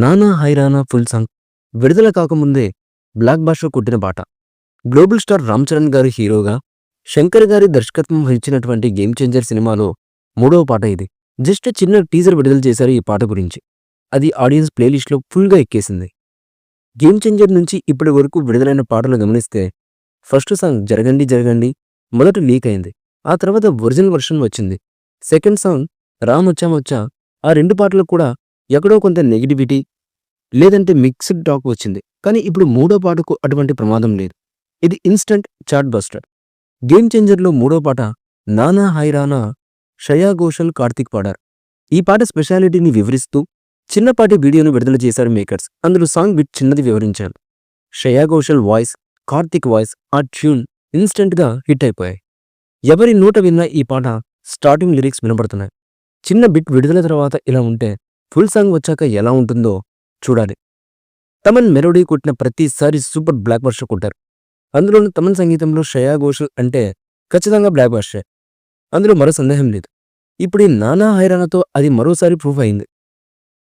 నానా హైరానా full song విడుదల కాకముందే బ్లాక్ బాస్టర్ కొట్టిన పాట. గ్లోబల్ స్టార్ రామ్ చరణ్ గారి హీరోగా శంకర్ గారి దర్శకత్వం వహించినటువంటి గేమ్ చేంజర్ సినిమాలో మూడవ పాట ఇది. జస్ట్ చిన్న టీజర్ విడుదల చేశారు ఈ పాట గురించి. అది ఆడియన్స్ ప్లేలిస్ట్లో ఫుల్గా ఎక్కేసింది. గేమ్ చేంజర్ నుంచి ఇప్పటి వరకు విడుదలైన పాటలు గమనిస్తే ఫస్ట్ సాంగ్ జరగండి జరగండి మొదట లీక్ అయింది. ఆ తర్వాత ఒరిజినల్ వర్షన్ వచ్చింది. సెకండ్ సాంగ్ రామ్ వచ్చా వచ్చా. ఆ రెండు పాటలు కూడా ఎక్కడో కొంత నెగిటివిటీ లేదంటే మిక్స్డ్ టాక్ వచ్చింది. కానీ ఇప్పుడు మూడో పాటకు అటువంటి ప్రమాదం లేదు. ఇది ఇన్స్టంట్ చాట్ బస్టర్. గేమ్ చేంజర్లో మూడో పాట నానా హైరానా శ్రేయా ఘోషల్ కార్తిక్ పాడారు. ఈ పాట స్పెషాలిటీని వివరిస్తూ చిన్నపాటి వీడియోను విడుదల చేశారు మేకర్స్. అందులో సాంగ్ బిట్ చిన్నది వివరించారు. శ్రేయా ఘోషల్ వాయిస్, కార్తిక్ వాయిస్, ఆ ట్యూన్ ఇన్స్టెంట్గా హిట్ అయిపోయాయి. ఎవరి నోట విన్నా ఈ పాట స్టార్టింగ్ లిరిక్స్ వినబడుతున్నాయి. చిన్న బిట్ విడుదల తర్వాత ఇలా ఉంటే ఫుల్ సాంగ్ వచ్చాక ఎలా ఉంటుందో చూడాలి. తమన్ మెలోడీ కొట్టిన ప్రతిసారి సూపర్ బ్లాక్ బస్టర్ కొట్టారు. అందులోనూ తమన్ సంగీతంలో శ్రేయా ఘోషల్ అంటే ఖచ్చితంగా బ్లాక్ బస్టరే. అందులో మరో సందేహం లేదు. ఇప్పుడు ఈ నానా హైరానాతో అది మరోసారి ప్రూఫ్ అయింది.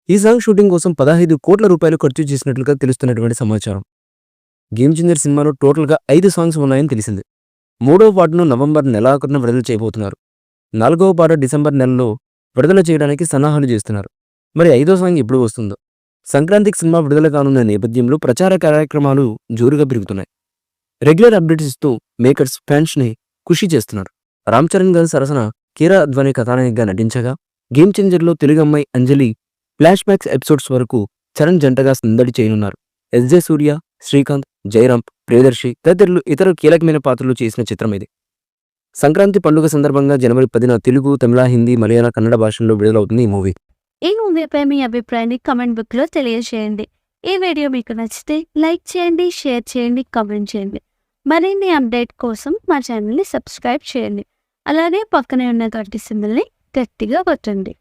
ఈ సాంగ్ షూటింగ్ కోసం 15 కోట్ల రూపాయలు ఖర్చు చేసినట్లుగా తెలుస్తున్నటువంటి సమాచారం. గేమ్ చేంజర్ సినిమాలో టోటల్గా 5 సాంగ్స్ ఉన్నాయని తెలిసింది. మూడవ పాటను నవంబర్ నెలాఖరున విడుదల చేయబోతున్నారు. 4వ పాట డిసెంబర్ నెలలో విడుదల చేయడానికి సన్నాహాలు చేస్తున్నారు. మరి 5వ సాంగ్ ఎప్పుడు వస్తుందో? సంక్రాంతికి సినిమా విడుదల కానున్న నేపథ్యంలో ప్రచార కార్యక్రమాలు జోరుగా పెరుగుతున్నాయి. రెగ్యులర్ అప్డేట్స్ ఇస్తూ మేకర్స్ ఫ్యాన్స్ని ఖుషి చేస్తున్నారు. రామ్ చరణ్ గారి సరసన కీరా అద్వానీ కథానాయకగా నటించగా గేమ్ చేంజర్లో తెలుగు అమ్మాయి అంజలి ఫ్లాష్ బ్యాక్స్ ఎపిసోడ్స్ వరకు చరణ్ జంటగా సందడి చేయనున్నారు. ఎస్జే సూర్య, శ్రీకాంత్, జయరాం, ప్రియదర్శి తదితరులు ఇతర కీలకమైన పాత్రలు చేసిన చిత్రం ఇది. సంక్రాంతి పండుగ సందర్భంగా జనవరి 10న తెలుగు, తమిళ, హిందీ, మలయాళ, కన్నడ భాషల్లో విడుదలవుతుంది ఈ మూవీ. ఈ మూవీపై మీ అభిప్రాయాన్ని కమెంట్ బుక్లో తెలియజేయండి. ఈ వీడియో మీకు నచ్చితే లైక్ చేయండి, షేర్ చేయండి, కమెంట్ చేయండి. మరిన్ని అప్డేట్ కోసం మా ఛానల్ని సబ్స్క్రైబ్ చేయండి. అలాగే పక్కనే ఉన్న గంట సింబల్ని గట్టిగా కొట్టండి.